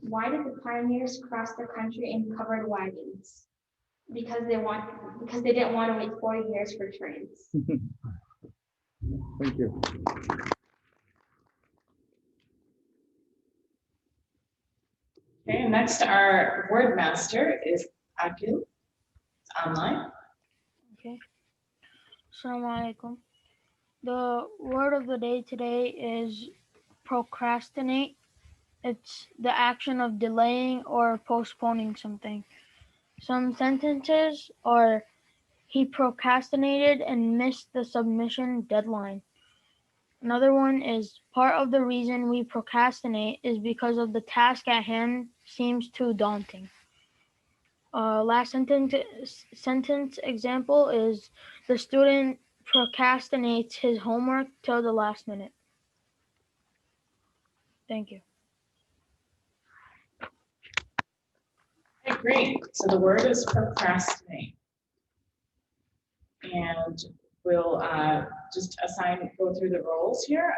Why did the pioneers cross the country in covered wagons? Because they didn't want to wait 40 years for trains. Thank you. Okay, next our word master is Akil. It's online. Okay. Assalamu alaikum. The word of the day today is procrastinate. It's the action of delaying or postponing something. Some sentences are he procrastinated and missed the submission deadline. Another one is part of the reason we procrastinate is because of the task at hand seems too daunting. Last sentence example is the student procrastinates his homework till the last minute. Thank you. Okay, great. So the word is procrastinate. And we'll just go through the roles here.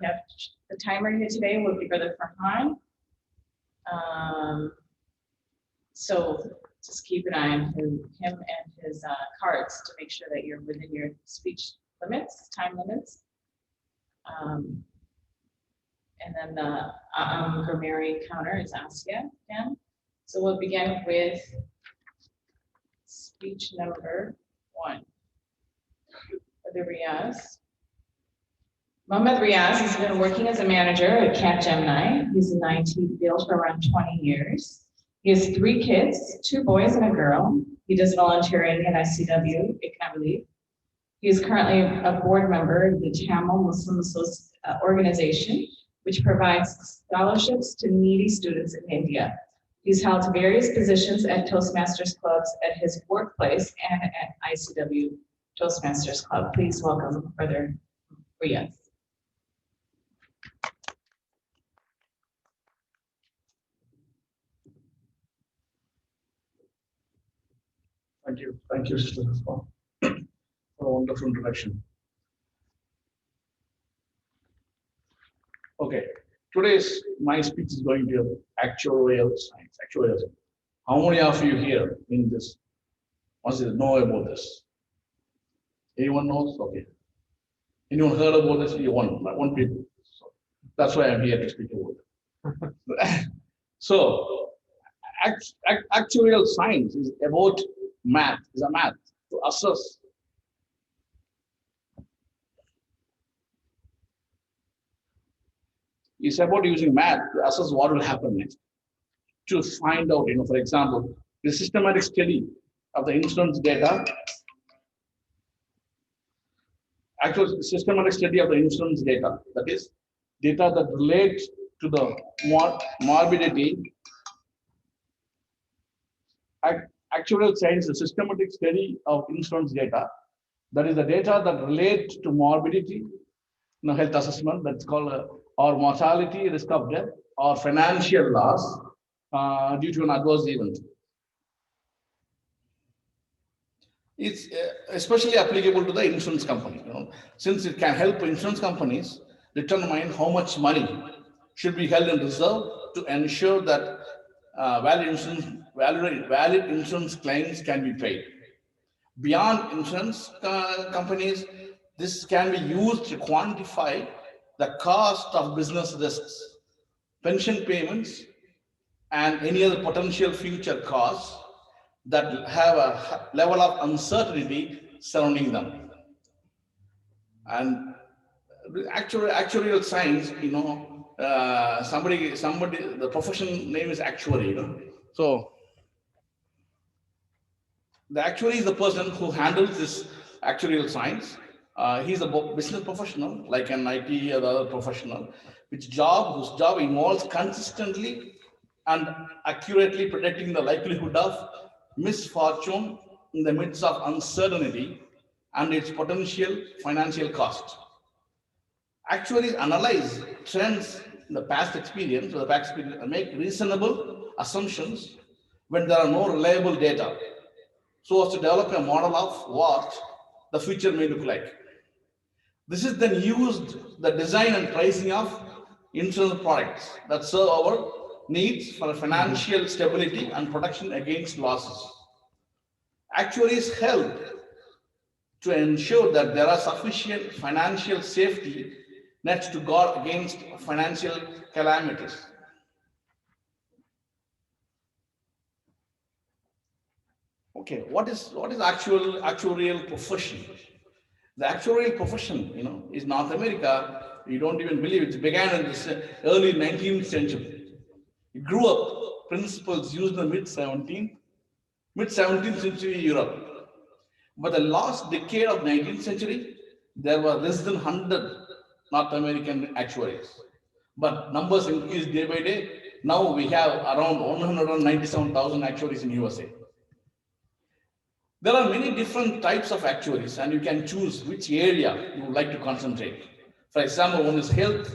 We have the timer here today will be Brother Farhan. So just keep an eye on him and his cards to make sure that you're within your speech limits, time limits. And then the grammarian counter is Asya again. So we'll begin with speech number 1. Brother Riaz. Mohammed Riaz has been working as a manager at Capgemini. He's in the IT field for around 20 years. He has 3 kids, 2 boys and a girl. He does volunteering at ICW, Economic Relief. He is currently a board member of the Tamil Muslim organization, which provides scholarships to needy students in India. He's held various positions at Toastmasters clubs at his workplace and at ICW Toastmasters Club. Please welcome Brother Riaz. Thank you, Sister, for a wonderful introduction. Okay, my speech is going to actuarial science. Actuarialism. How many of you here in this know about this? Anyone knows? Okay. Anyone heard about this? One people. So that's why I'm here to speak about it. So, actuarial science is about math. Is a math to assess it's about using math to assess what will happen next. To find out, for example, the systematic study of the insurance data, actual systematic study of the insurance data, that is, data that relate to the morbidity. Actuarial science, the systematic study of insurance data, that is the data that relate to morbidity, health assessment, that's called or mortality, risk of death, or financial loss due to an adverse event. It's especially applicable to the insurance company, since it can help insurance companies determine how much money should be held in reserve to ensure that valid insurance claims can be paid. Beyond insurance companies, this can be used to quantify the cost of business risks, pension payments, and any other potential future costs that have a level of uncertainty surrounding them. And actuarial science, somebody, the profession name is actuary. So the actuary is the person who handles this actuarial science. He's a business professional, like an IT or other professional, whose job involves consistently and accurately predicting the likelihood of misfortune in the midst of uncertainty and its potential financial cost. Actuaries analyze trends in the past experience and make reasonable assumptions when there are no reliable data, so as to develop a model of what the future may look like. This is then used the design and pricing of insurance products that serve our needs for financial stability and protection against losses. Actuaries help to ensure that there are sufficient financial safety nets to guard against financial calamities. Okay, what is actuarial profession? The actuarial profession, is North America. You don't even believe it began in the early 19th century. It grew up principles used in the mid 17th century Europe. But the last decade of 19th century, there were less than 100 North American actuaries. But numbers increased day by day. Now we have around 197,000 actuaries in USA. There are many different types of actuaries, and you can choose which area you would like to concentrate. For example, one is health,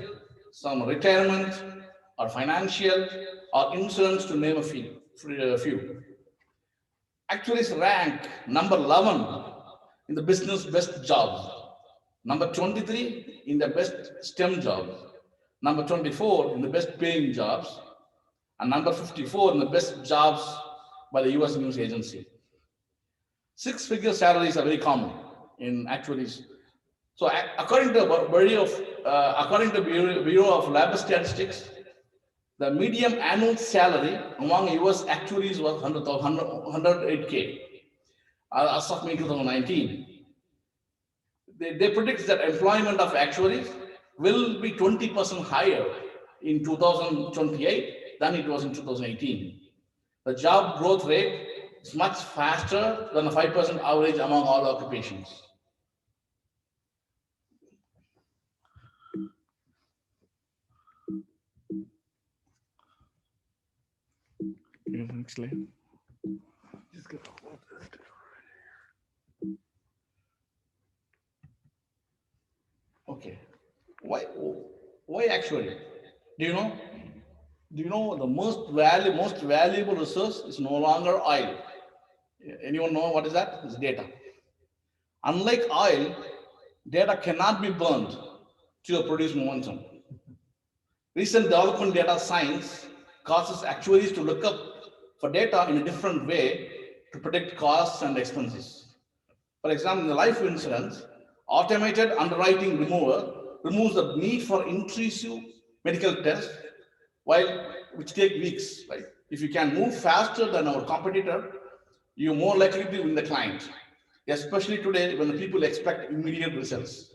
some retirement, or financial, or insurance, to name a few. Actuaries rank number 11 in the business best jobs, number 23 in the best STEM jobs, number 24 in the best paying jobs, and number 54 in the best jobs by the US News Agency. Six-figure salaries are very common in actuaries. So, according to Bureau of Labor Statistics, the median annual salary among US actuaries was 108K as of May 2019. They predict that employment of actuaries will be 20% higher in 2028 than it was in 2018. The job growth rate is much faster than the 5% average among all occupations. Next slide. Okay. Why actually? Do you know? Do you know the most valuable resource is no longer oil? Anyone know what is that? It's data. Unlike oil, data cannot be burned to produce momentum. Recent development data science causes actuaries to look up for data in a different way to predict costs and expenses. For example, in the life insurance, automated underwriting removes the need for intrusive medical tests, which take weeks. Right? If you can move faster than our competitor, you're more likely to win the client, especially today when the people expect immediate results.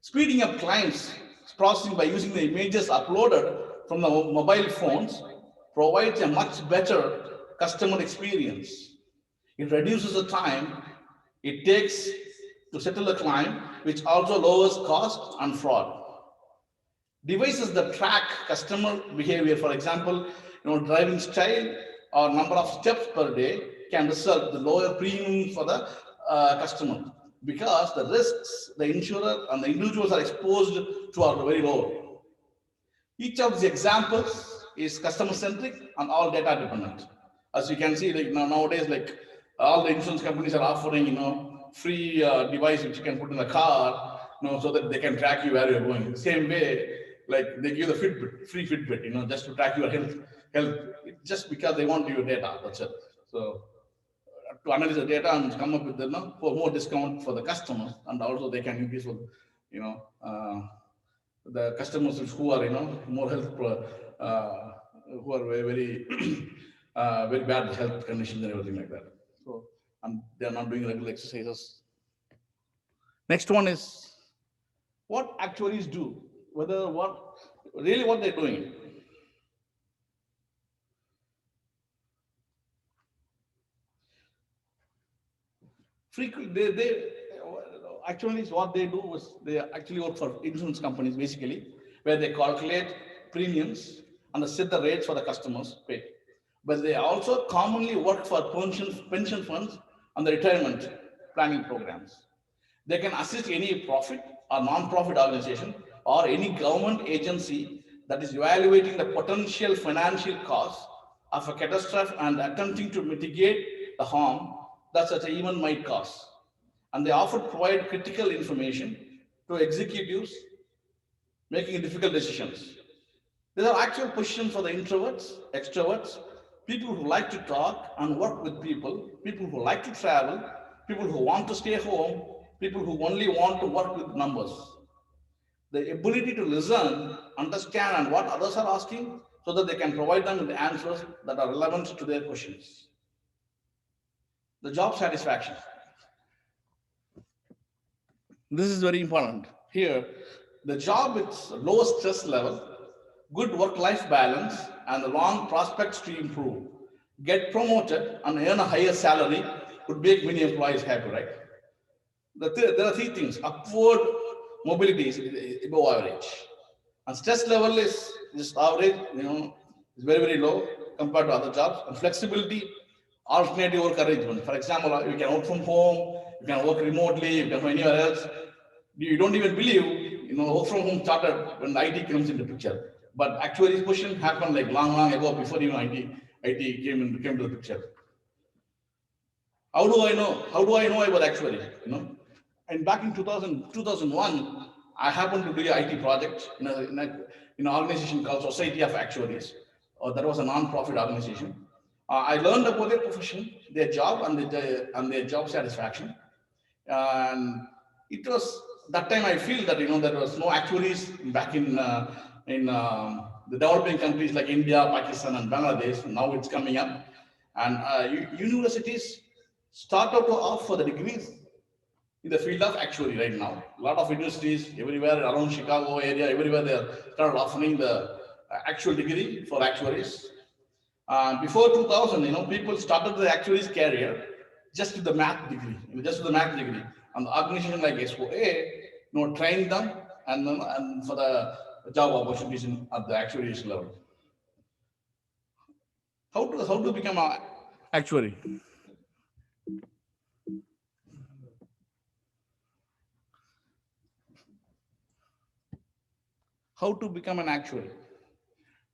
Speeding up clients processing by using the images uploaded from the mobile phones provides a much better customer experience. It reduces the time it takes to settle a claim, which also lowers cost and fraud. Devices that track customer behavior, for example, driving style or number of steps per day, can result in lower premium for the customer, because the risks the insurer and the individuals are exposed to are very low. Each of the examples is customer centric and all data dependent. As you can see, nowadays, all the insurance companies are offering, free device which you can put in the car, so that they can track you where you're going. Same way, they give the free Fitbit, just to track your health, just because they want your data. That's it. So to analyze the data and come up with for more discount for the customers, and also they can increase, the customers who are, more health, who are very, very bad health conditions and everything like that. So, and they are not doing regular exercises. Next one is what actuaries do, what they're doing. Actually, what they do is they actually work for insurance companies, basically, where they calculate premiums and they set the rates for the customers pay. But they also commonly work for pension funds and the retirement planning programs. They can assist any profit or non-profit organization or any government agency that is evaluating the potential financial costs of a catastrophe and attempting to mitigate the harm that such an event might cause. And they often provide critical information to executives making difficult decisions. There are actual positions for the introverts, extroverts, people who like to talk and work with people who like to travel, people who want to stay home, people who only want to work with numbers. The ability to listen, understand, and what others are asking so that they can provide them with the answers that are relevant to their questions. The job satisfaction. This is very important. Here, the job with low stress level, good work-life balance, and the long prospects to improve, get promoted and earn a higher salary would make many employees happy, right? There are three things. Upward mobility is above average. And stress level is just average, is very, very low compared to other jobs. And flexibility, alternative work arrangement. For example, you can work from home, you can work remotely, you can go anywhere else. You don't even believe, work from home started when the IT comes into picture. But actually, this question happened like long, long ago before even IT came to the picture. How do I know? How do I know about actuary? And back in 2001, I happened to do an IT project in an organization called Society of Actuaries. That was a non-profit organization. I learned about their profession, their job, and their job satisfaction. And it was that time I feel that there was no actuaries back in the developing countries like India, Pakistan, and Bangladesh. Now it's coming up, and universities started to offer the degrees in the field of actuary right now. A lot of industries everywhere around Chicago area, everywhere they are started offering the actual degree for actuaries. Before 2000, people started the actuaries career just with the math degree, just with the math degree. And the organization like SOA, trained them and for the job opportunities at the actuaries level. How to become a actuary? How to become an actuary?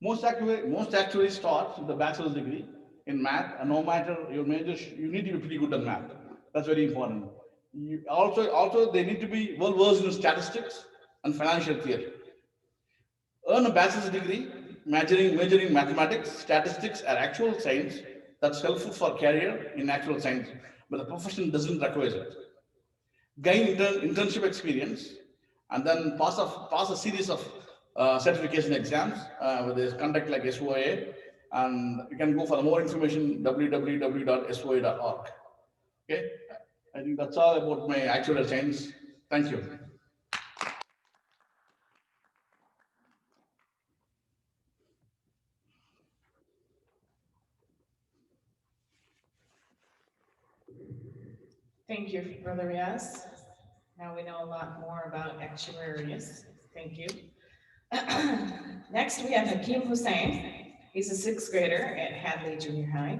Most actuaries start with a bachelor's degree in math, and no matter your major, you need to be pretty good at math. That's very important. Also they need to be well versed in statistics and financial theory. Earn a bachelor's degree, majoring mathematics, statistics, or actual science. That's helpful for career in actual science, but the profession doesn't require it. Gain internship experience, and then pass a series of certification exams with this conduct like SOA, and you can go for more information www.soa.org. Okay, I think that's all about my actual science. Thank you. Thank you, Brother Riaz. Now we know a lot more about actuaries. Thank you. Next, we have Hakeem Hussein. He's a sixth grader at Hadley Junior High.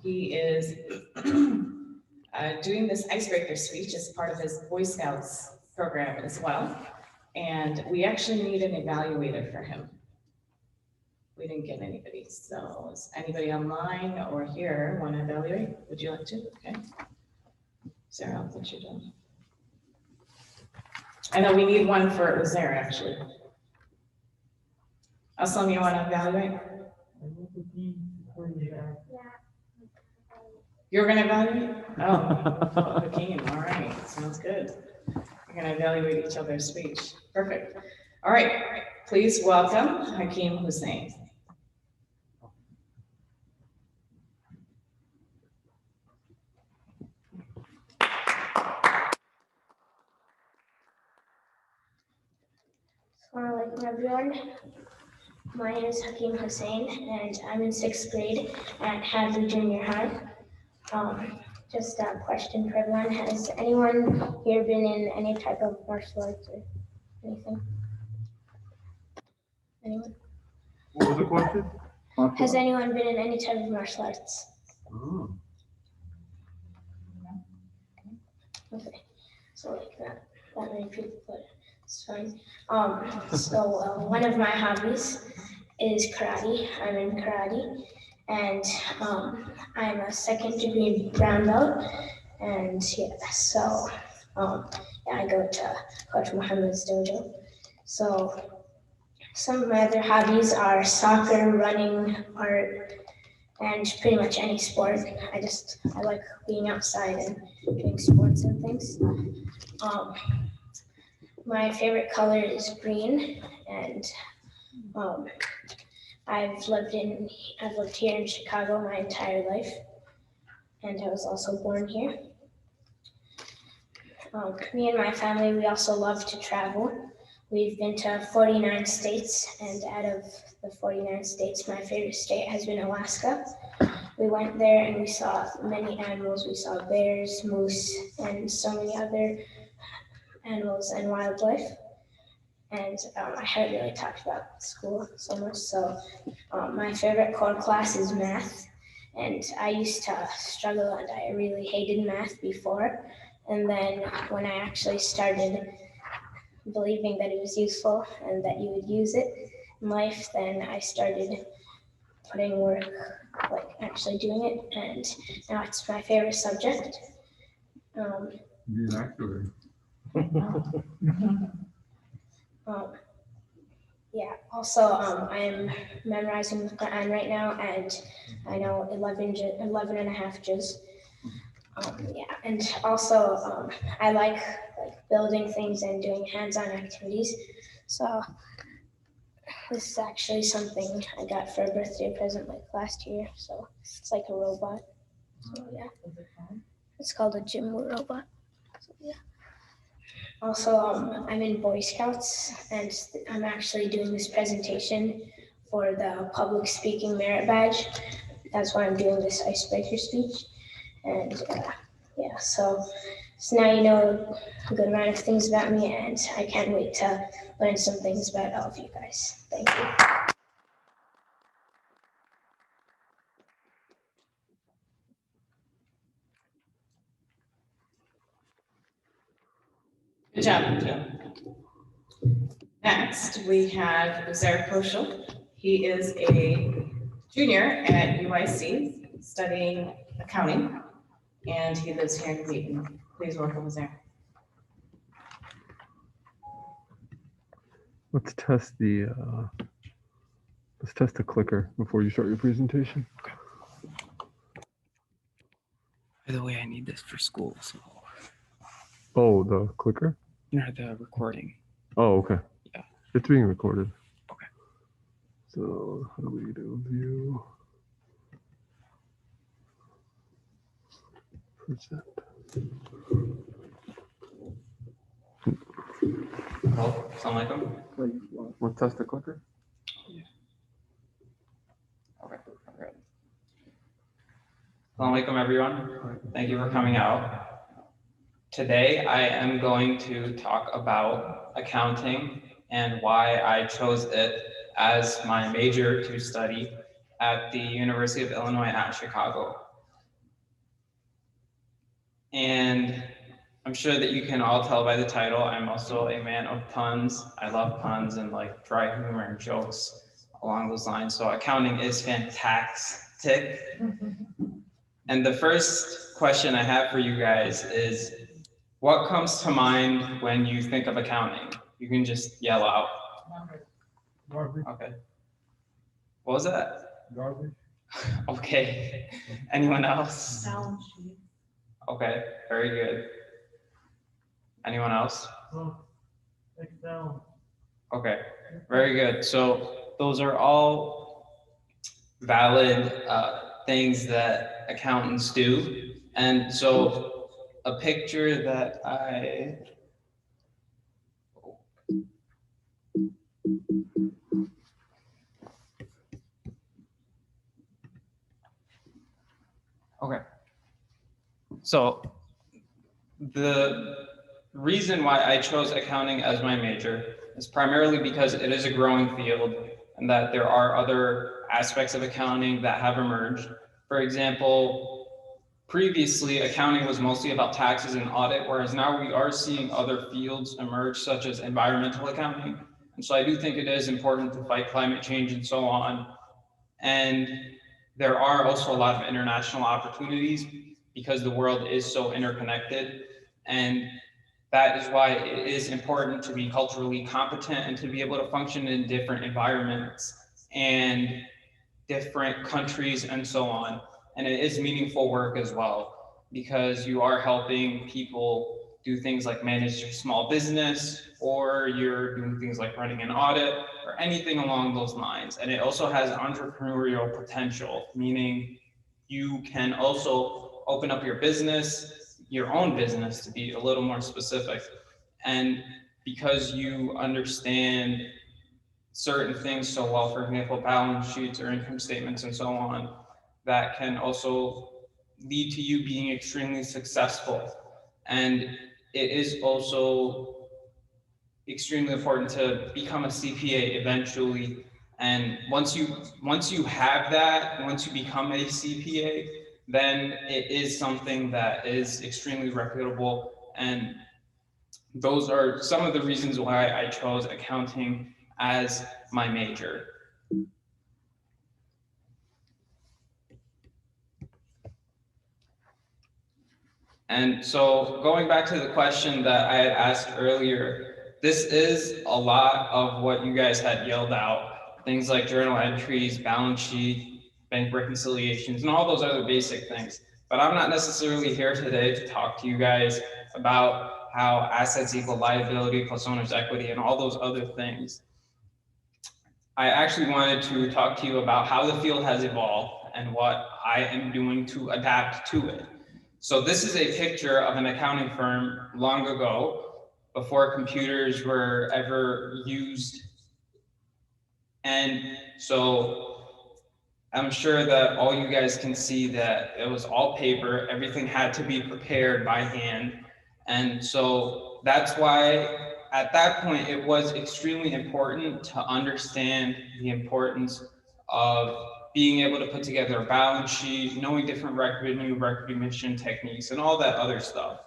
He is doing this icebreaker speech as part of his Boy Scouts program as well. And we actually need an evaluator for him. We didn't get anybody. So is anybody online or here want to evaluate? Would you like to? Okay. Sarah, what you doing? I know we need one for, it was there actually. Aslam, you want to evaluate? You're going to evaluate? Oh, Hakeem, all right, sounds good. You're going to evaluate each other's speech. Perfect. All right, please welcome Hakeem Hussein. Assalamu alaikum everyone. My name is Hakeem Hussein and I'm in sixth grade at Hadley Junior High. Just a question for everyone. Has anyone here been in any type of martial arts or anything? Anyone? What was the question? Has anyone been in any type of martial arts? Oh. Okay, so like that many people, but it's fine. One of my hobbies is karate. I'm in karate, and I'm a second degree brown belt. And yeah, so I go to Coach Muhammad's dojo. So Some of my other hobbies are soccer, running, art, and pretty much any sport. I like being outside and doing sports and things. My favorite color is green, and I've lived here in Chicago my entire life, and I was also born here. Me and my family, we also love to travel. We've been to 49 states, and out of the 49 states, my favorite state has been Alaska. We went there and we saw many animals. We saw bears, moose, and so many other animals and wildlife. And I haven't really talked about school so much, so my favorite core class is math. And I used to struggle and I really hated math before. And then when I actually started believing that it was useful and that you would use it in life, then I started putting work, like actually doing it, and now it's my favorite subject. Be an actuary. Yeah, also I am memorizing the Quran right now, and I know 11 and a half juz. Yeah, and also I like building things and doing hands-on activities. So this is actually something I got for a birthday present like last year. So it's like a robot. So yeah, it's called a gym robot. So, yeah. Also, I'm in Boy Scouts, and I'm actually doing this presentation for the public speaking merit badge. That's why I'm doing this icebreaker speech. And yeah, so now you know a good amount of things about me, and I can't wait to learn some things about all of you guys. Thank you. Good job, Joe. Next, we have Uzair Koshal. He is a junior at UIC studying accounting, and he lives here in Dayton. Please welcome Uzair. Let's test the clicker before you start your presentation. By the way, I need this for school, so Oh, the clicker? no, the recording. Oh, okay. Yeah. It's being recorded. Okay. So how do we do view? Present. Hello, assalamualaikum. Let's test the clicker. Okay, good. Assalamualaikum, everyone. Thank you for coming out. Today, I am going to talk about accounting and why I chose it as my major to study at the University of Illinois at Chicago. And I'm sure that you can all tell by the title, I'm also a man of puns. I love puns and like dry humor and jokes along those lines. So accounting is fantastic. And the first question I have for you guys is, what comes to mind when you think of accounting? You can just yell out. Garbage. Okay. What was that? Garbage. Okay. Anyone else? Balance sheet. Okay, very good. Anyone else? Excel. Okay, very good. So those are all valid things that accountants do. And so a picture that okay. So the reason why I chose accounting as my major is primarily because it is a growing field and that there are other aspects of accounting that have emerged. For example, previously accounting was mostly about taxes and audit, whereas now we are seeing other fields emerge such as environmental accounting. And so I do think it is important to fight climate change and so on. And there are also a lot of international opportunities because the world is so interconnected. And that is why it is important to be culturally competent and to be able to function in different environments and different countries and so on. And it is meaningful work as well, because you are helping people do things like manage your small business, or you're doing things like running an audit or anything along those lines. And it also has entrepreneurial potential, meaning you can also open up your business, your own business to be a little more specific. And because you understand certain things so well, for example, balance sheets or income statements and so on, that can also lead to you being extremely successful. And it is also extremely important to become a CPA eventually. And once you have that, once you become a CPA, then it is something that is extremely reputable. And those are some of the reasons why I chose accounting as my major. And so going back to the question that I had asked earlier, this is a lot of what you guys had yelled out, things like journal entries, balance sheet, bank reconciliations, and all those other basic things. But I'm not necessarily here today to talk to you guys about how assets equal liability plus owner's equity and all those other things. I actually wanted to talk to you about how the field has evolved and what I am doing to adapt to it. So this is a picture of an accounting firm long ago, before computers were ever used. And so I'm sure that all you guys can see that it was all paper, everything had to be prepared by hand. And so that's why at that point, it was extremely important to understand the importance of being able to put together a balance sheet, knowing different revenue recognition techniques, and all that other stuff.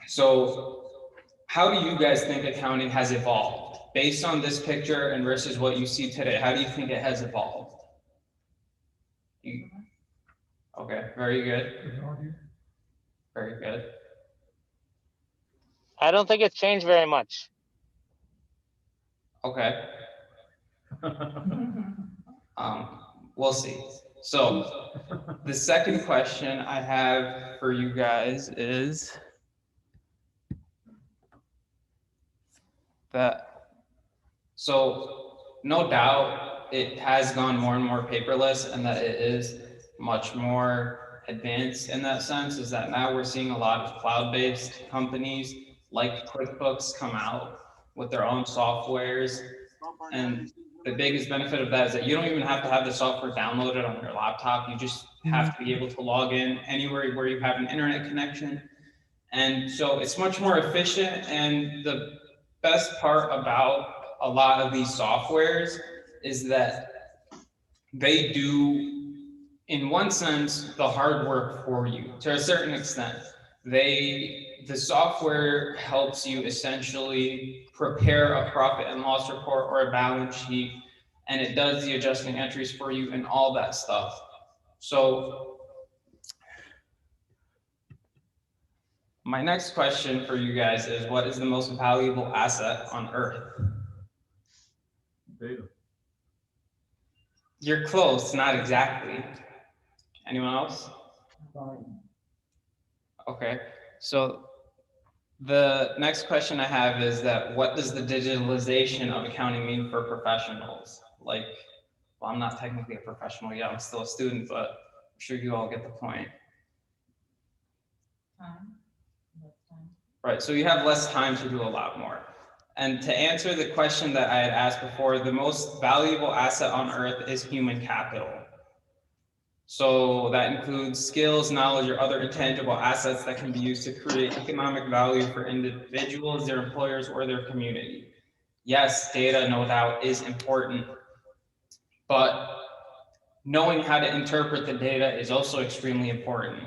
So how do you guys think accounting has evolved? Based on this picture and versus what you see today, how do you think it has evolved? Okay, very good. Very good. I don't think it's changed very much. Okay. We'll see. So the second question I have for you guys is that, so no doubt it has gone more and more paperless, and that it is much more advanced in that sense, is that now we're seeing a lot of cloud-based companies like QuickBooks come out with their own softwares. And the biggest benefit of that is that you don't even have to have the software downloaded on your laptop. You just have to be able to log in anywhere where you have an internet connection. And so it's much more efficient. And the best part about a lot of these softwares is that they do, in one sense, the hard work for you to a certain extent. The software helps you essentially prepare a profit and loss report or a balance sheet, and it does the adjusting entries for you and all that stuff. So my next question for you guys is, what is the most valuable asset on earth? Data. You're close, not exactly. Anyone else? Okay, so the next question I have is that, what does the digitalization of accounting mean for professionals? Like, well, I'm not technically a professional yet, I'm still a student, but I'm sure you all get the point. Right, so you have less time to do a lot more. And to answer the question that I had asked before, the most valuable asset on earth is human capital. So that includes skills, knowledge, or other intangible assets that can be used to create economic value for individuals, their employers, or their community. Yes, data, no doubt, is important, but knowing how to interpret the data is also extremely important.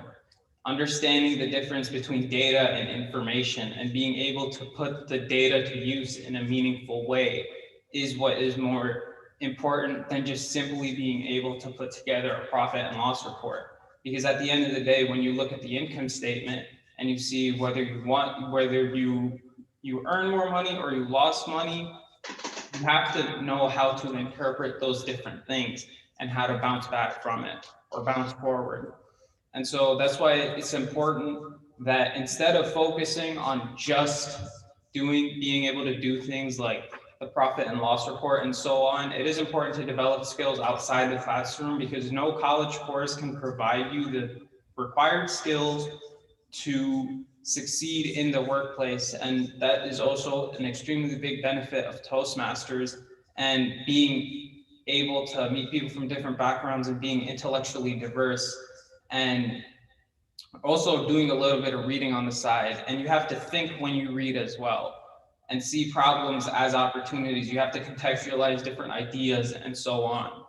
Understanding the difference between data and information and being able to put the data to use in a meaningful way is what is more important than just simply being able to put together a profit and loss report. Because at the end of the day, when you look at the income statement and you see whether you earn more money or you lost money. You have to know how to interpret those different things and how to bounce back from it or bounce forward. And so that's why it's important that instead of focusing on just being able to do things like the profit and loss report and so on, it is important to develop skills outside the classroom, because no college course can provide you the required skills to succeed in the workplace. And that is also an extremely big benefit of Toastmasters, and being able to meet people from different backgrounds and being intellectually diverse, and also doing a little bit of reading on the side. And you have to think when you read as well and see problems as opportunities. You have to contextualize different ideas and so on.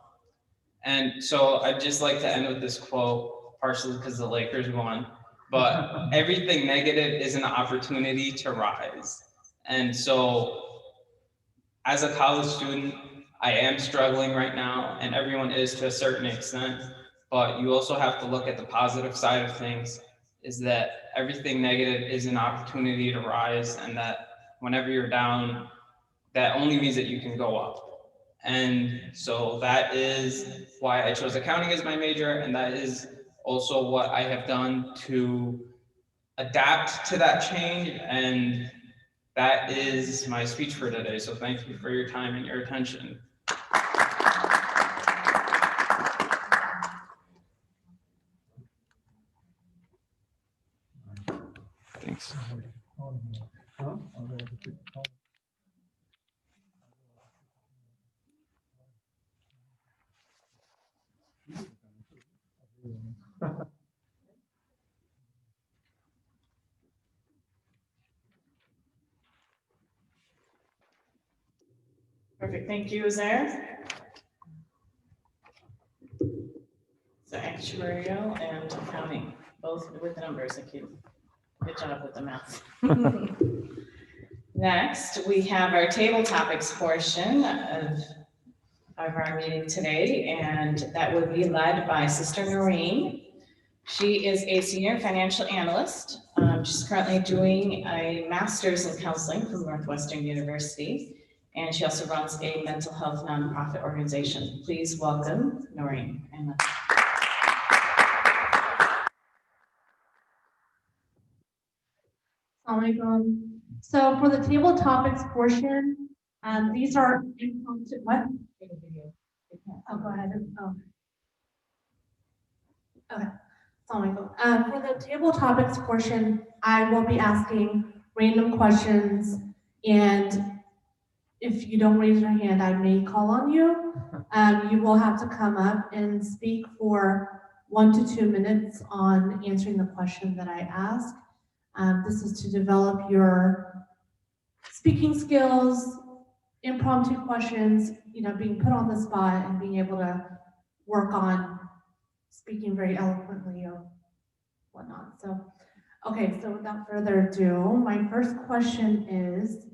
And so I'd just like to end with this quote, partially because the Lakers won, but everything negative is an opportunity to rise. And so as a college student, I am struggling right now, and everyone is to a certain extent, but you also have to look at the positive side of things, is that everything negative is an opportunity to rise, and that whenever you're down, that only means that you can go up. And so that is why I chose accounting as my major, and that is also what I have done to adapt to that change. And that is my speech for today. So thank you for your time and your attention. Thanks. Perfect, thank you, Zaire. So actuarial and accounting, both with the numbers, thank you. Good job with the math. Next, we have our table topics portion of our meeting today, and that would be led by Sister Noreen. She is a senior financial analyst. She's currently doing a master's in counseling from Northwestern University, and she also runs a mental health nonprofit organization. Please welcome Noreen. So for the table topics portion, these are impromptu, what? Oh, go ahead. Oh. Okay. For the table topics portion, I will be asking random questions, and if you don't raise your hand, I may call on you. You will have to come up and speak for 1 to 2 minutes on answering the question that I ask. This is to develop your speaking skills, impromptu questions, being put on the spot and being able to work on speaking very eloquently or whatnot. So, okay, so without further ado, my first question is,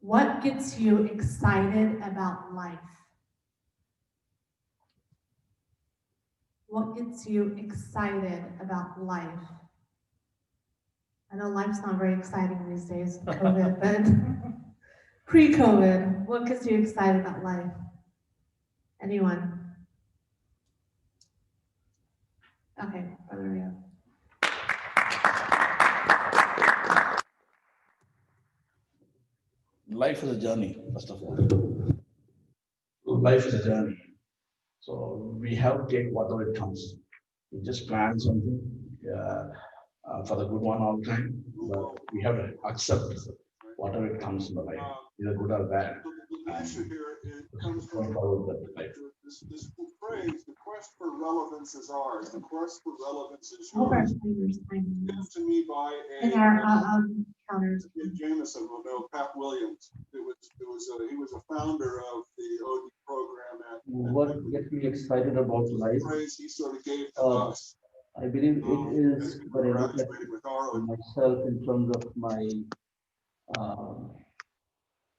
what gets you excited about life? What gets you excited about life? I know life's not very exciting these days with COVID, but pre-COVID, what gets you excited about life? Anyone? Okay, Brother Rio. Life is a journey, first of all. Life is a journey. So we have to take whatever it comes. We just plan something for the good one all the time, but we have to accept whatever it comes in the life, either good or bad. The issue here comes from this phrase, the quest for relevance is ours. The quest for relevance is yours. Given to me by a counters. Jameson, no, Pat Williams. He was a founder of the OD program at. What gets me excited about life? Phrase he sort of gave to us. I believe it is what I look at myself in terms of my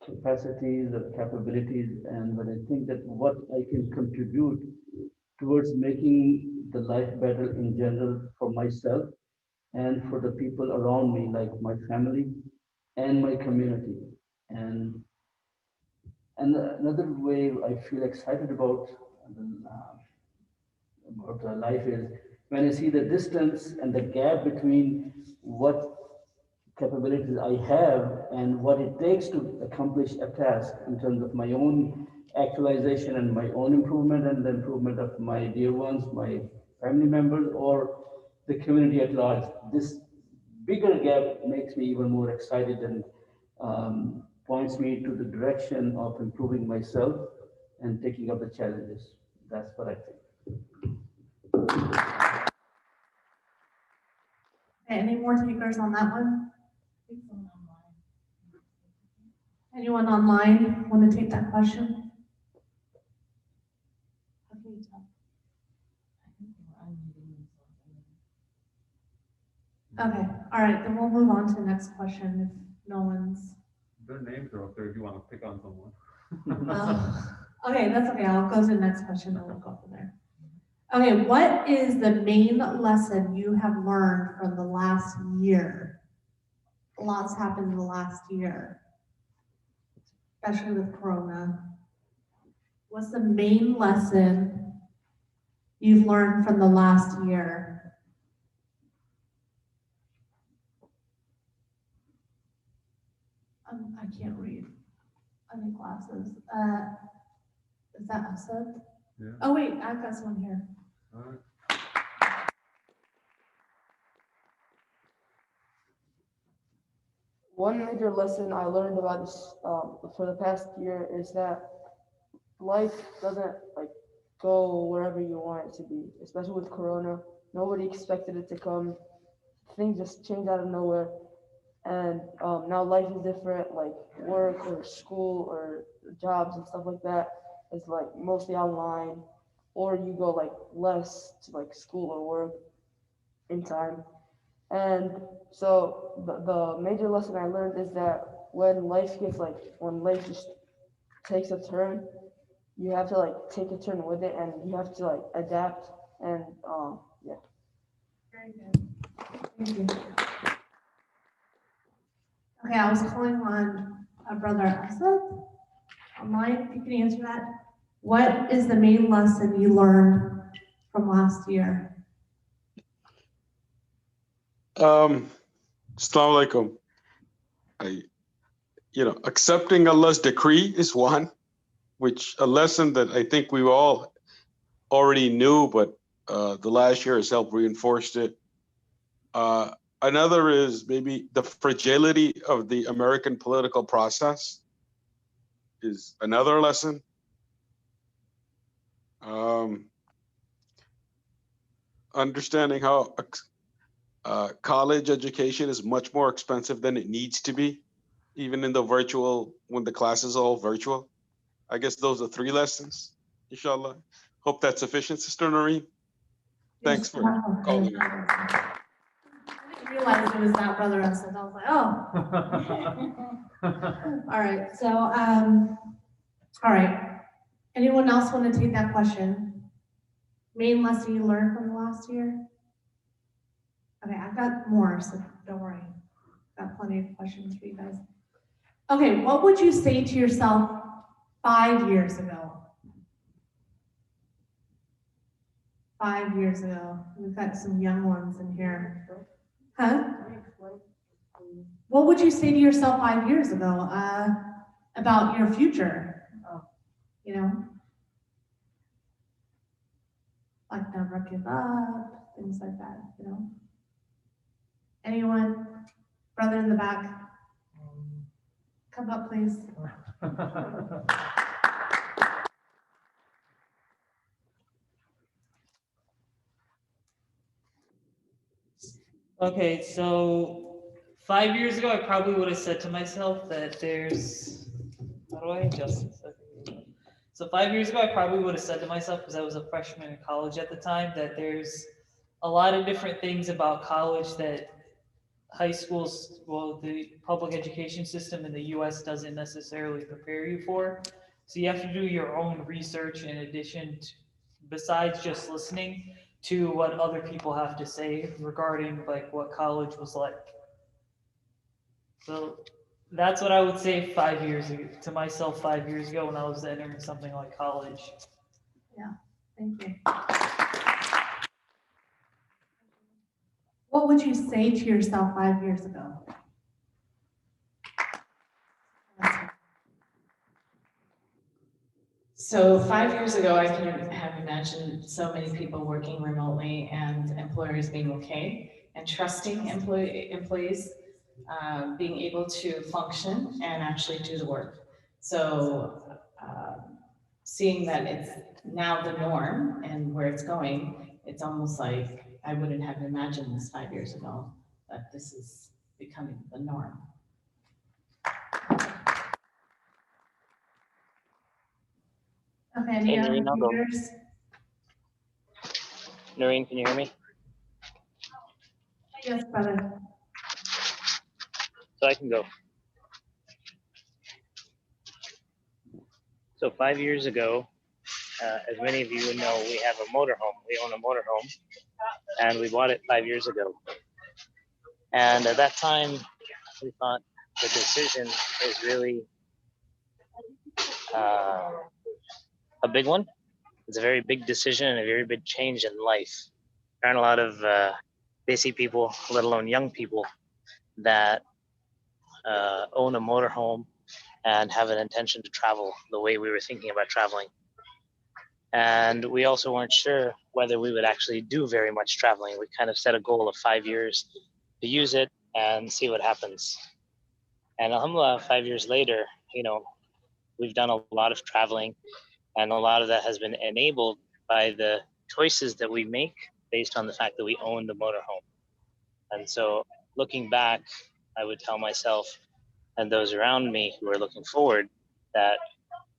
capacities or capabilities, and when I think that what I can contribute towards making the life better in general for myself and for the people around me, like my family and my community. And another way I feel excited about life is when I see the distance and the gap between what capabilities I have and what it takes to accomplish a task in terms of my own actualization and my own improvement and the improvement of my dear ones, my family members, or the community at large. This bigger gap makes me even more excited and points me to the direction of improving myself and taking up the challenges. That's what I think. Okay, any more takers on that one? Anyone online want to take that question? Okay, all right, then we'll move on to the next question if no one's. Their names are up there if you want to pick on someone. Okay, that's okay. I'll go to the next question and we'll go from there. Okay, what is the main lesson you have learned from the last year? A lot's happened in the last year, especially with Corona. What's the main lesson you've learned from the last year? I can't read. I need glasses. Is that Asad? Yeah. Oh wait, I've got someone here. All right. One major lesson I learned about this for the past year is that life doesn't like go wherever you want it to be, especially with Corona. Nobody expected it to come. Things just change out of nowhere. And now life is different, like work or school or jobs and stuff like that is like mostly online, or you go like less to like school or work in time. And so the major lesson I learned is that when life just takes a turn, you have to like take a turn with it and you have to like adapt and yeah. Very good. Thank you. Okay, I was calling on Brother Asad online. If you can answer that. What is the main lesson you learned from last year? Assalamu alaikum. Accepting Allah's decree is one, which a lesson that I think we all already knew, but the last year has helped reinforce it. Another is maybe the fragility of the American political process is another lesson. Understanding how college education is much more expensive than it needs to be, even in the virtual, when the class is all virtual. I guess those are 3 lessons, inshallah. Hope that's sufficient, Sister Noreen. Thanks for calling me. I didn't realize it was that Brother Asad. I was like, oh. All right, so, all right. Anyone else want to take that question? Main lesson you learned from the last year? Okay, I've got more, so don't worry. Got plenty of questions for you guys. Okay, what would you say to yourself 5 years ago? 5 years ago. We've got some young ones in here. Huh? What would you say to yourself 5 years ago about your future? You know? Like never give up, things like that, you know? Anyone? Brother in the back? Come up, please. Okay, so 5 years ago, I probably would have said to myself that how do I adjust this? Okay. So 5 years ago, I probably would have said to myself, because I was a freshman in college at the time, that there's a lot of different things about college that high schools, well, the public education system in the US doesn't necessarily prepare you for. So you have to do your own research in addition to, besides just listening. to what other people have to say regarding like what college was like. So that's what I would say 5 years ago, to myself 5 years ago when I was entering something like college. Yeah, thank you. What would you say to yourself 5 years ago? So 5 years ago, I could have imagined so many people working remotely and employers being okay and trusting employees being able to function and actually do the work. So seeing that it's now the norm and where it's going, it's almost like I wouldn't have imagined this 5 years ago, that this is becoming the norm. Okay, any Hey, other Noreen, I'll go. leaders? Noreen, can you hear me? Yes, brother. So I can go. So 5 years ago, as many of you know, we have a motorhome. We own a motorhome, and we bought it 5 years ago. And at that time, we thought the decision is really a big one. It's a very big decision and a very big change in life. There aren't a lot of busy people, let alone young people, that own a motorhome and have an intention to travel the way we were thinking about traveling. And we also weren't sure whether we would actually do very much traveling. We kind of set a goal of 5 years to use it and see what happens. And alhamdulillah, 5 years later, you know, we've done a lot of traveling, and a lot of that has been enabled by the choices that we make based on the fact that we own the motorhome. And so looking back, I would tell myself and those around me who are looking forward that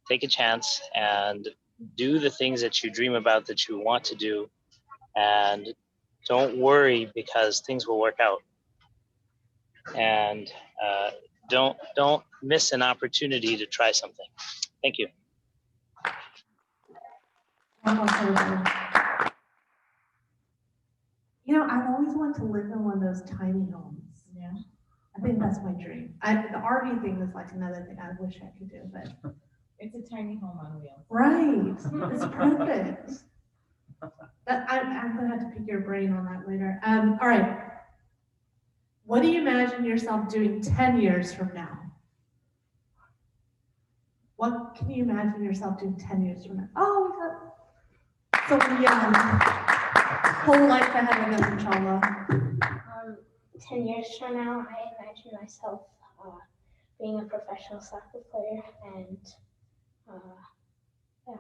take a chance and do the things that you dream about, that you want to do, and don't worry because things will work out. And don't miss an opportunity to try something. Thank you. You know, I've always wanted to live in one of those tiny homes. Yeah. I think that's my dream. The RV thing is like another thing I wish I could do, but. It's a tiny home on wheels. Right, it's perfect. I'm gonna have to pick your brain on that later. All right. What do you imagine yourself doing 10 years from now? What can you imagine yourself doing 10 years from now? Oh, we got so young. Whole life ahead of us, inshallah. 10 years from now, I imagine myself being a professional soccer player and yeah.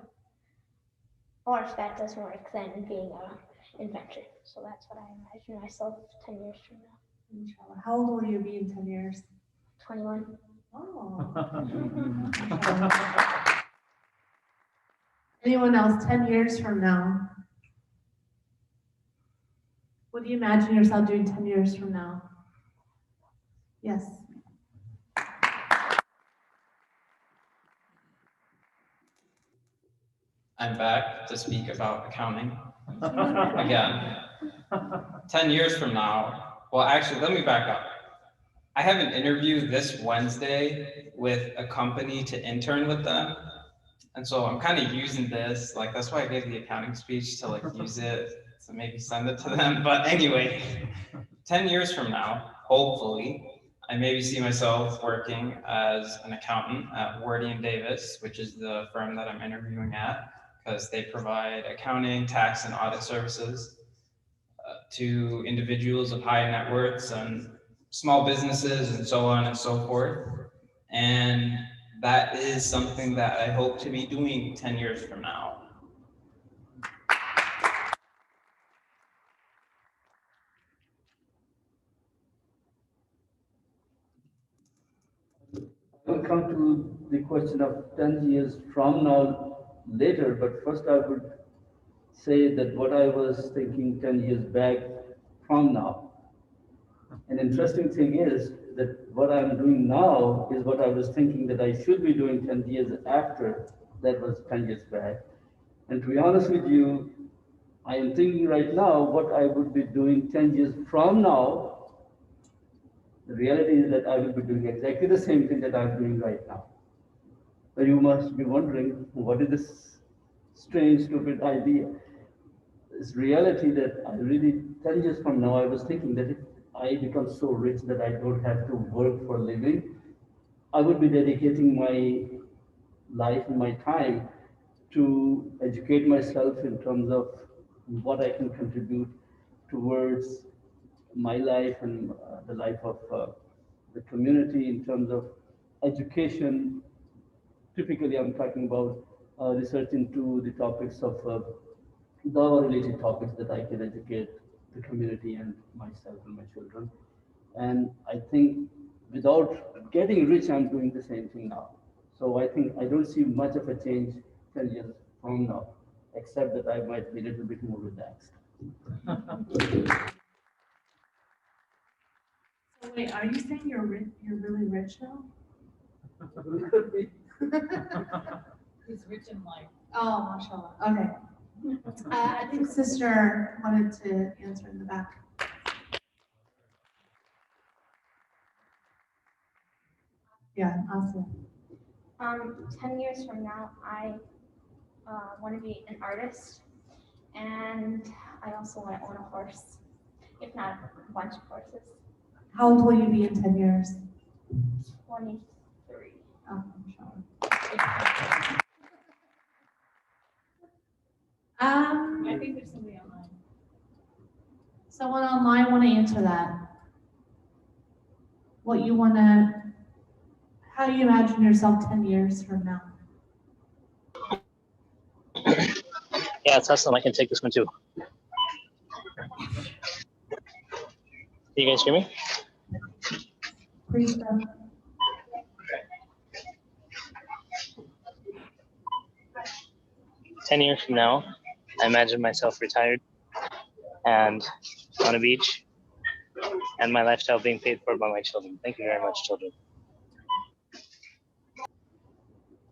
Or if that doesn't work, then being an inventor. So that's what I imagine myself 10 years from now. Inshallah. How old will you be in 10 years? 21. Oh. Anyone else 10 years from now? What do you imagine yourself doing 10 years from now? Yes. I'm back to speak about accounting again. 10 years from now, well, actually, let me back up. I have an interview this Wednesday with a company to intern with them. And so I'm kind of using this, like, that's why I gave the accounting speech to like use it to maybe send it to them. But anyway, 10 years from now, hopefully, I maybe see myself working as an accountant at Wordy & Davis, which is the firm that I'm interviewing at, because they provide accounting, tax, and audit services to individuals of high net worths and small businesses and so on and so forth. And that is something that I hope to be doing 10 years from now. We'll come to the question of 10 years from now later, but first I would say that what I was thinking 10 years back from now. An interesting thing is that what I'm doing now is what I was thinking that I should be doing 10 years after that was 10 years back. And to be honest with you, I am thinking right now what I would be doing 10 years from now. The reality is that I will be doing exactly the same thing that I'm doing right now. So you must be wondering, what is this strange, stupid idea? It's reality that I really, 10 years from now, I was thinking that if I become so rich that I don't have to work for a living, I would be dedicating my life and my time to educate myself in terms of what I can contribute towards my life and the life of the community in terms of education. Typically, I'm talking about research into the topics of Dava-related topics that I can educate the community and myself and my children. And I think without getting rich, I'm doing the same thing now. So I think I don't see much of a change 10 years from now, except that I might be a little bit more relaxed. So wait, are you saying you're really rich now? He's rich in life. Oh, mashallah. Okay. I think sister wanted to answer in the back. Yeah, awesome. 10 years from now, I want to be an artist, and I also want to own a horse, if not a bunch of horses. How old will you be in 10 years? 23. Oh, mashallah. I think there's somebody online. Someone online want to answer that. What you want to, how you imagine yourself 10 years from now? Yeah, it's awesome. I can take this one too. Can you guys hear me? Please do. 10 years from now, I imagine myself retired and on a beach and my lifestyle being paid for by my children. Thank you very much, children.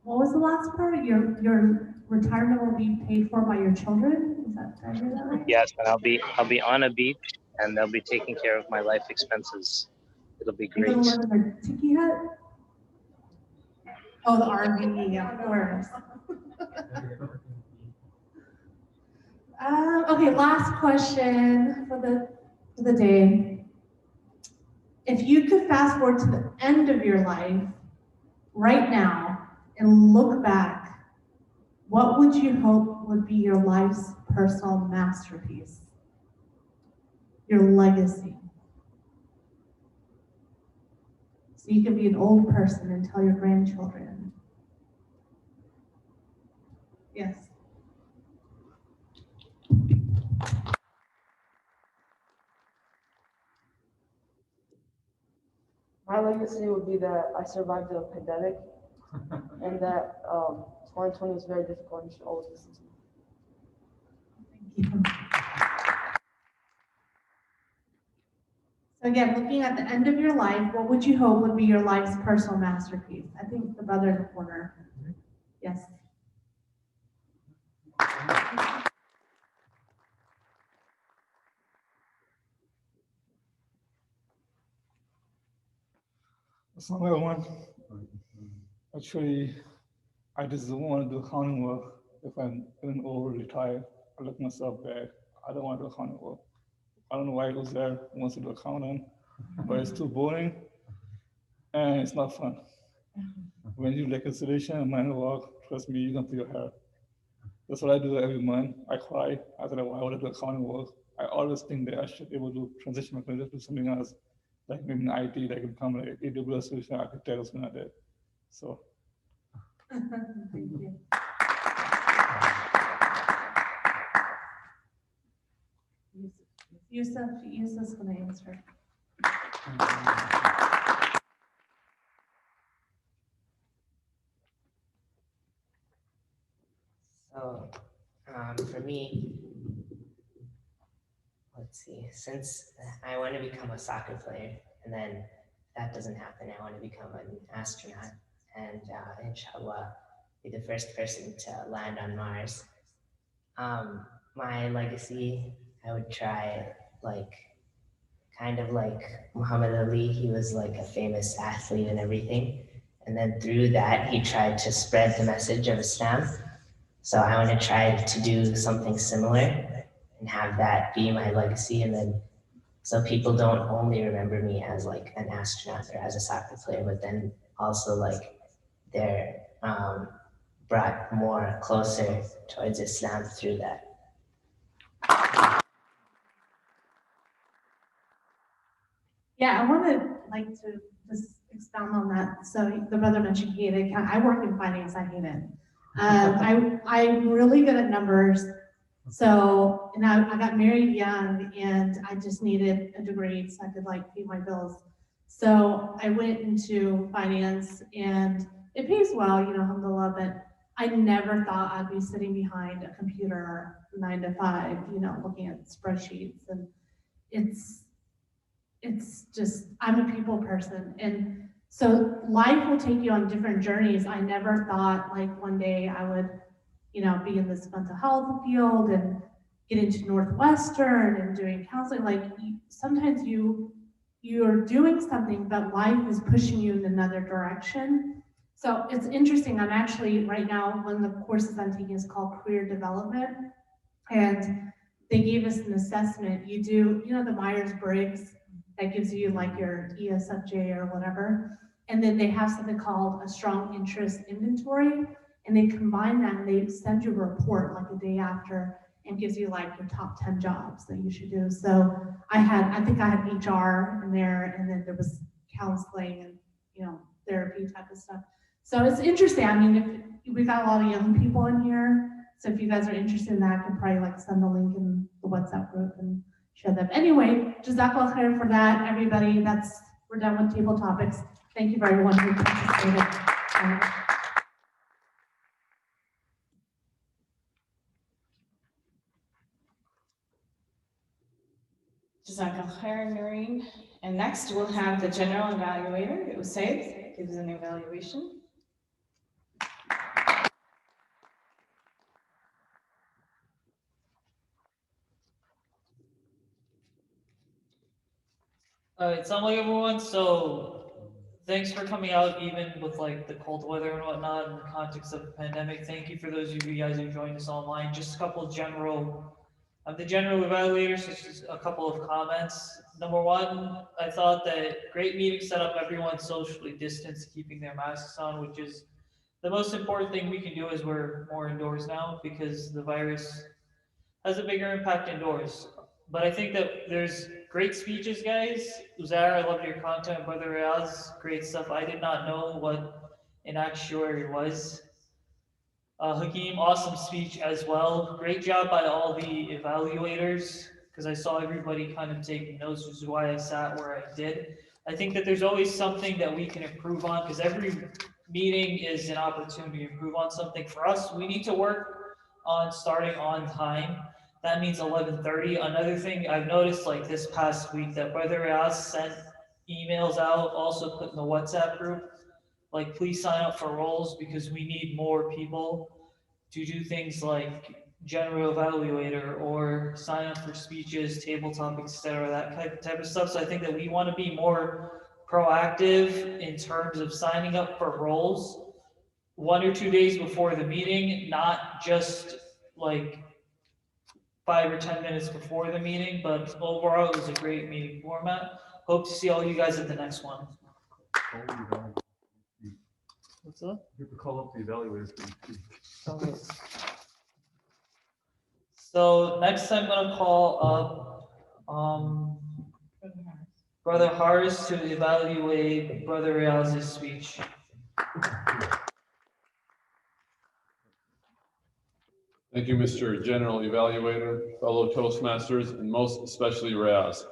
What was the last part? Your retirement will be paid for by your children? Is that, did I hear that right? Yes, and I'll be on a beach and they'll be taking care of my life expenses. It'll be You're great. gonna live in a tiki hut? Oh, the RV, yeah, of course. Okay, last question for the day. If you could fast forward to the end of your life right now and look back, what would you hope would be your life's personal masterpiece? Your legacy. So you can be an old person and tell your grandchildren. Yes. My legacy would be that I survived the pandemic and that 2020 is very difficult and you should always listen to me. Thank you. So again, looking at the end of your life, what would you hope would be your life's personal masterpiece? I think the brother in the corner. Yes. Assalamu alaikum. Actually, I just don't want to do accounting work. If I'm getting old, retired, I look myself back. I don't want to do accounting work. I don't know why I was there, wants to do accounting, but it's too boring and it's not fun. When you do reconciliation and manual work, trust me, you're gonna feel your hair. That's what I do every month. I cry. I don't know why I want to do accounting work. I always think that I should be able to transition my career to something else, like maybe in IT, that could become like AWS solution architect or something like that. So. Thank you. Yusuf's gonna answer. So, for me, let's see, since I want to become a soccer player, and then if that doesn't happen, I want to become an astronaut, and inshallah, be the first person to land on Mars. my legacy, I would try like kind of like Muhammad Ali. He was like a famous athlete and everything. And then through that, he tried to spread the message of Islam. So I want to try to do something similar and have that be my legacy. And then so people don't only remember me as like an astronaut or as a soccer player, but then also like they're brought more closer towards Islam through that. Yeah, I want to like to just expound on that. So the brother mentioned he hated account. I work in finance. I hate it. I'm really good at numbers. So, and I got married young and I just needed a degree so I could like pay my bills. So I went into finance and it pays well, you know, alhamdulillah, but I never thought I'd be sitting behind a computer 9 to 5, you know, looking at spreadsheets. And it's just, I'm a people person. And so life will take you on different journeys. I never thought like one day I would, you know, be in this mental health field and get into Northwestern and doing counseling. Like sometimes you're doing something, but life is pushing you in another direction. So it's interesting. I'm actually right now, one of the courses I'm taking is called Career Development. And they gave us an assessment. You do, you know, the Myers-Briggs that gives you like your ESFJ or whatever. And then they have something called a strong interest inventory. And they combine that and they send you a report like a day after and gives you like your top 10 jobs that you should do. So I think I had HR in there, and then there was counseling and, you know, therapy type of stuff. So it's interesting. I mean, if we got a lot of young people in here. So if you guys are interested in that, I could probably like send the link in the WhatsApp group and share them. Anyway, Jazakallah khair for that, everybody. We're done with table topics. Thank you for everyone who participated. Jazakallah khair, Noreen. And next we'll have the general evaluator, Usaid, gives an evaluation. All right, assalamu alaikum everyone. So thanks for coming out even with like the cold weather and whatnot in the context of the pandemic. Thank you for those of you guys who joined us online. Just a couple of general evaluators, just a couple of comments. Number one, I thought that great meeting set up, everyone socially distanced, keeping their masks on, which is the most important thing we can do as we're more indoors now because the virus has a bigger impact indoors. But I think that there's great speeches, guys. Uzair, I loved your content. Brother Riaz, great stuff. I did not know what an actuary was. Hakeem, awesome speech as well. Great job by all the evaluators, because I saw everybody kind of taking notes, which is why I sat where I did. I think that there's always something that we can improve on, because every meeting is an opportunity to improve on something. For us, we need to work on starting on time. That means 11:30. Another thing I've noticed like this past week that Brother Riaz sent emails out, also put in the WhatsApp group, like please sign up for roles because we need more people to do things like general evaluator or sign up for speeches, table topics, etc., that type of stuff. So I think that we want to be more proactive in terms of signing up for roles 1 or 2 days before the meeting, not just like 5 or 10 minutes before the meeting, but overall it was a great meeting format. Hope to see all you guys at the next one. What's up? You have to call up the evaluators. Okay. So next I'm gonna call up Brother Haris to evaluate Brother Riaz's speech. Thank you, Mr. General Evaluator, fellow Toastmasters, and most especially Riaz.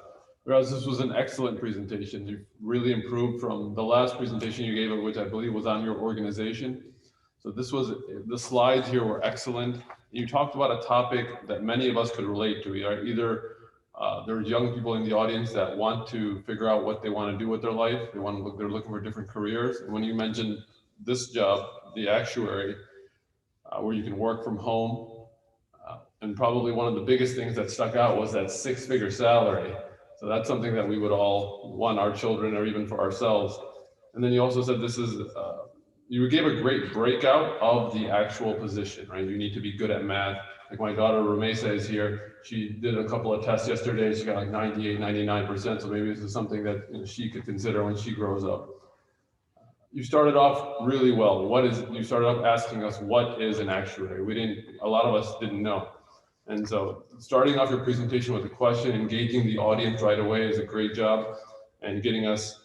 Riaz, this was an excellent presentation. You've really improved from the last presentation you gave, which I believe was on your organization. So the slides here were excellent. You talked about a topic that many of us could relate to. Right? Either there's young people in the audience that want to figure out what they want to do with their life. They're looking for different careers. And when you mentioned this job, the actuary, where you can work from home, And probably one of the biggest things that stuck out was that 6-figure salary. So that's something that we would all want our children or even for ourselves. And then you also said this is, you gave a great breakout of the actual position, right? You need to be good at math. Like my daughter Rumesa is here. She did a couple of tests yesterday. She got like 98, 99%. So maybe this is something that she could consider when she grows up. You started off really well. You started off asking us, what is an actuary? A lot of us didn't know. And so starting off your presentation with a question, engaging the audience right away is a great job, and getting us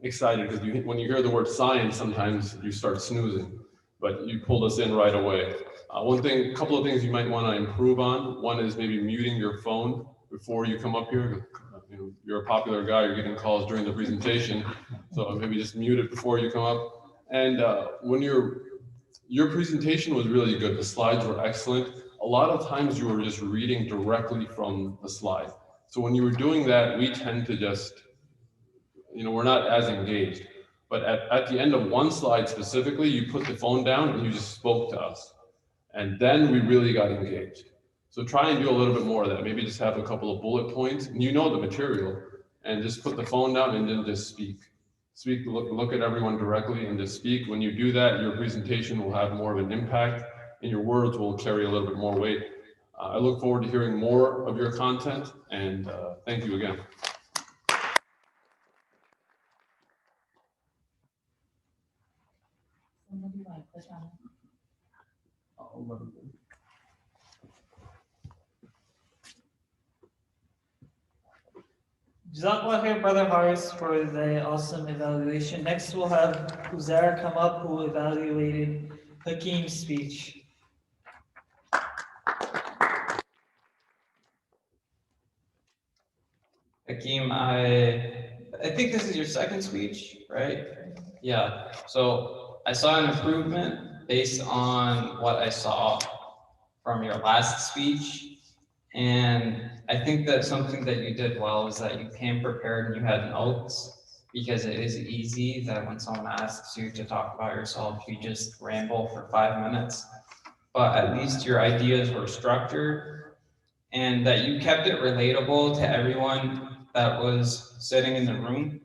excited, because when you hear the word science, sometimes you start snoozing, but you pulled us in right away. A couple of things you might want to improve on. One is maybe muting your phone before you come up here. You're a popular guy, you're getting calls during the presentation, so maybe just mute it before you come up. And when your presentation was really good, the slides were excellent. A lot of times you were just reading directly from the slide. So when you were doing that, we tend to just, we're not as engaged. But at the end of one slide specifically, you put the phone down and you just spoke to us. And then we really got engaged. So try and do a little bit more of that. Maybe just have a couple of bullet points, and you know the material, and just put the phone down and then just speak. Look at everyone directly and just speak. When you do that, your presentation will have more of an impact, and your words will carry a little bit more weight. I look forward to hearing more of your content, and thank you again. Jazakallah khair, Brother Haris, for the awesome evaluation. Next, we'll have Uzair come up, who evaluated Hakeem's speech. Hakeem, I think this is your second speech, right? Yeah. So I saw an improvement based on what I saw from your last speech. And I think that something that you did well is that you came prepared and you had notes, because it is easy that when someone asks you to talk about yourself, you just ramble for 5 minutes. But at least your ideas were structured, and that you kept it relatable to everyone that was sitting in the room.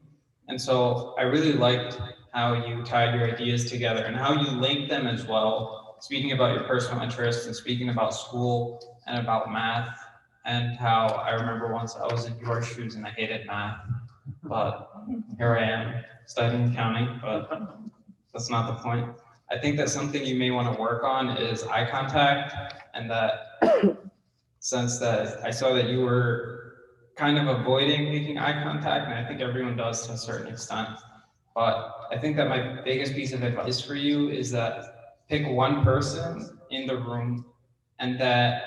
And so I really liked how you tied your ideas together and how you linked them as well, speaking about your personal interests and speaking about school and about math, and how I remember once I was in your shoes and I hated math, but here I am studying accounting, but that's not the point. I think that something you may want to work on is eye contact, and that since that I saw that you were kind of avoiding making eye contact, and I think everyone does to a certain extent. But I think that my biggest piece of advice for you is that pick one person in the room, and that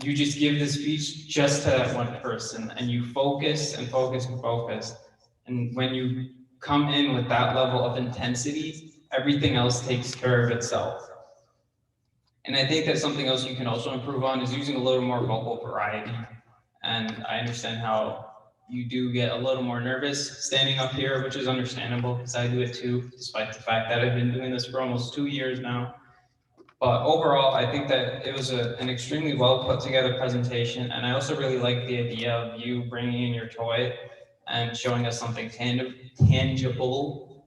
you just give the speech just to that one person, and you focus and focus and focus. And when you come in with that level of intensity, everything else takes care of itself. And I think that something else you can also improve on is using a little more vocal variety. And I understand how you do get a little more nervous standing up here, which is understandable because I do it too, despite the fact that I've been doing this for almost 2 years now. But overall, I think that it was an extremely well put together presentation. And I also really like the idea of you bringing in your toy and showing us something tangible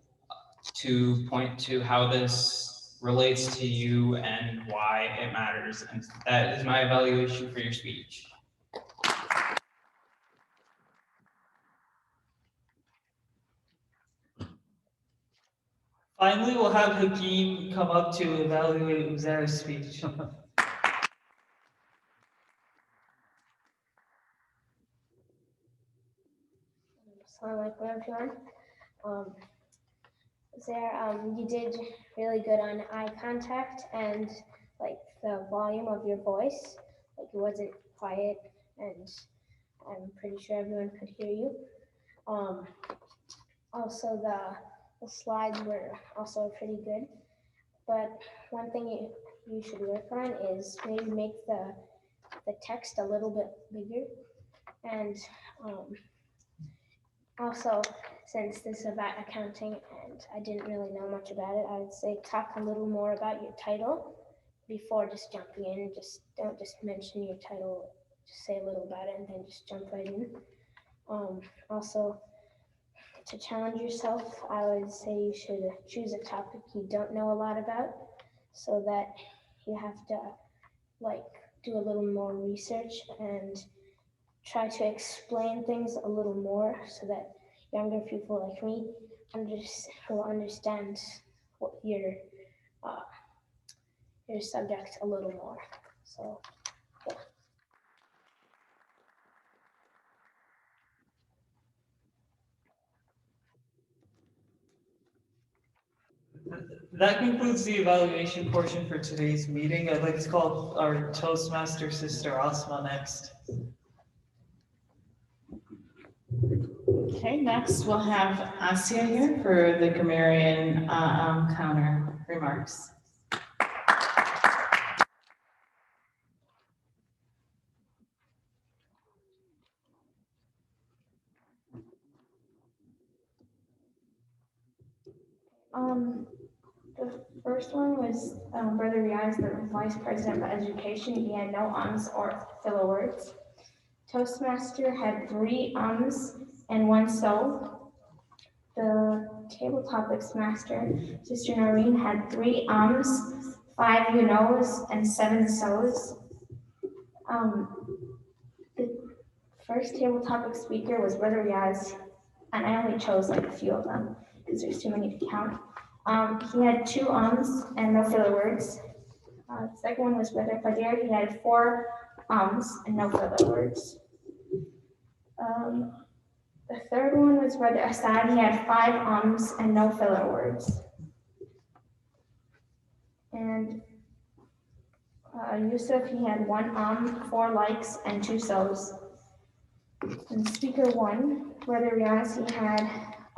to point to how this relates to you and why it matters. And that is my evaluation for your speech. Finally, we'll have Hakeem come up to evaluate Uzair's speech. Assalamu alaikum, everyone. You did really good on eye contact and like the volume of your voice. Like it wasn't quiet, and I'm pretty sure everyone could hear you. Also the slides were also pretty good. But one thing you should work on is maybe make the text a little bit bigger. And also, since this is about accounting and I didn't really know much about it, I would say talk a little more about your title before just jumping in, just don't just mention your title, just say a little about it and then just jump right in. Also, to challenge yourself, I would say you should choose a topic you don't know a lot about, so that you have to like do a little more research and try to explain things a little more, so that younger people like me will understand what your subject a little more. So yeah. That concludes the evaluation portion for today's meeting. I'd like to call our Toastmaster sister Asma next. Okay, next we'll have Asya here for the grammarian counter remarks. The first one was Brother Riaz, the Vice President of Education. He had no ums or filler words. Toastmaster had 3 ums and 1 so. The table topics master, Sister Noreen, had 3 ums, 5 you knows, and 7 so's. The first table topic speaker was Brother Riaz, and I only chose like a few of them because there's too many to count. He had 2 ums and no filler words. The second one was Brother Qadir. He had 4 ums and no filler words. The third one was Brother Assad. He had 5 ums and no filler words. And Yusuf, he had 1 4 likes, and 2 so's. And speaker 1, Brother Riaz, he had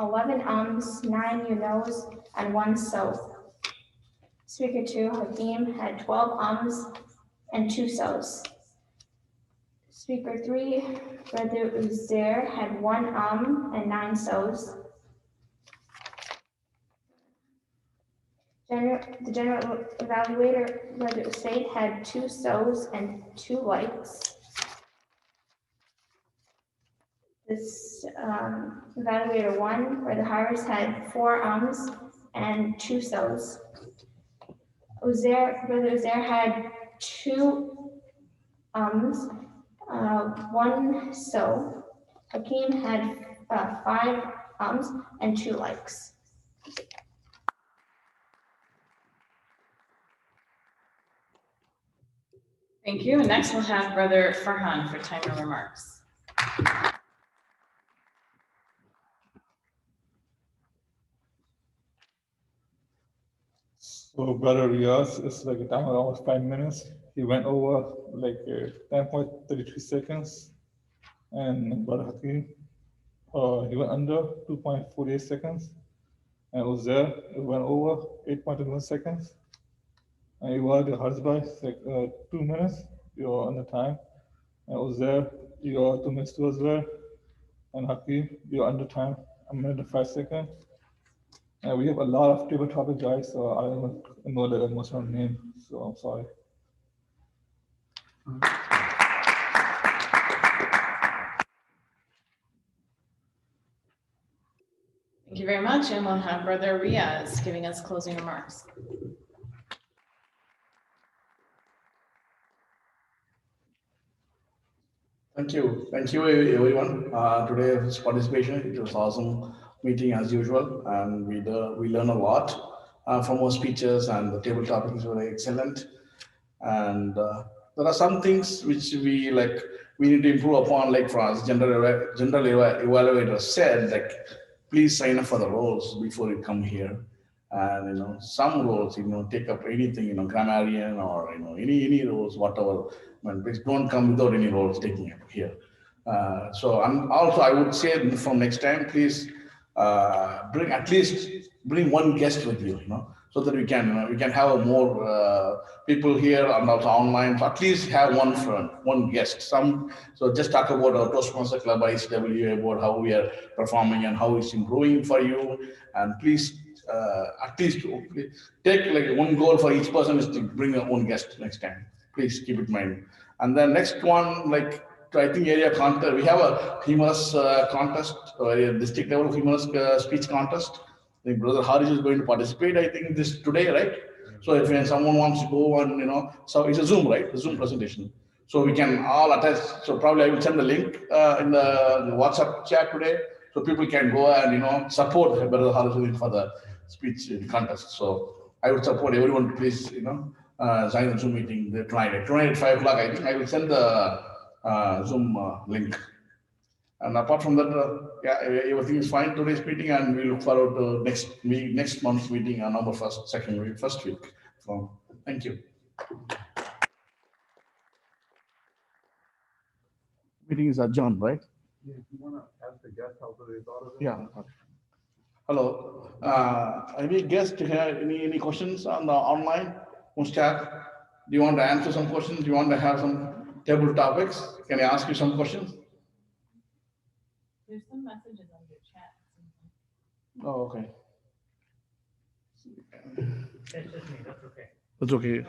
11 ums, 9 you knows, and 1 so. Speaker 2, Hakeem, had 12 ums and 2 so's. Speaker 3, Brother Uzair, had 1 and 9 so's. The general evaluator, Brother Usaid, had 2 so's and 2 likes. This evaluator 1, Brother Harris, had 4 ums and 2 so's. Brother Uzair had 2 ums, 1 so. Hakeem had 5 ums and 2 likes. Thank you. And next we'll have Brother Farhan for timer remarks. So Brother Riaz, it's like a timer almost 5 minutes. He went over like 10.33 seconds. And Brother Hakeem, he went under 2.48 seconds. And Uzair, it went over 8.21 seconds. And you were the Harzbai, like 2 minutes, you're on the time. And Uzair, you're 2 minutes too as well. And Hakeem, you're under time, 1 minute and 5 seconds. And we have a lot of table topic guys, so I don't know that most of the name, so I'm sorry. Thank you very much. And we'll have Brother Riaz giving us closing remarks. Thank you everyone. Today's participation, it was awesome meeting as usual, and we learn a lot from our speeches, and the table topics were excellent. And there are some things which we need to improve upon, like for us, general evaluator said, like please sign up for the roles before you come here. And some roles, take up anything, grammarian or any roles, whatever. Please don't come without any roles taking up here. So and also I would say from next time, please bring one guest with you, so that we can have more people here and also online. So at least have one friend, one guest. So just talk about our Toastmaster Club, ICW, about how we are performing and how it's improving for you. And please at least take like one goal for each person is to bring your own guest next time. Please keep it in mind. And then next one, like I think area contest, we have a humorous contest, a district level humorous speech contest. I think Brother Harish is going to participate, I think this today, right? So if someone wants to go and, so it's a Zoom, right? A Zoom presentation. So we can all attach. So probably I will send the link in the WhatsApp chat today. So people can go and, support Brother Harish for the speech contest. So I would support everyone to please, join the Zoom meeting tonight. Tonight at 5 o'clock, I think I will send the Zoom link. And apart from that, yeah, everything is fine today's meeting, and we look forward to next month's meeting on November 1st, first week. So thank you. Meeting is adjourned, right? Yeah, if you want to ask the guest how they thought of it. Yeah. Hello. Any guest have any questions on the online? Mushtaq, do you want to answer some questions? Do you want to have some table topics? Can I ask you some questions? There's some messages on your chat. Oh, okay. That's just me, that's okay. That's okay.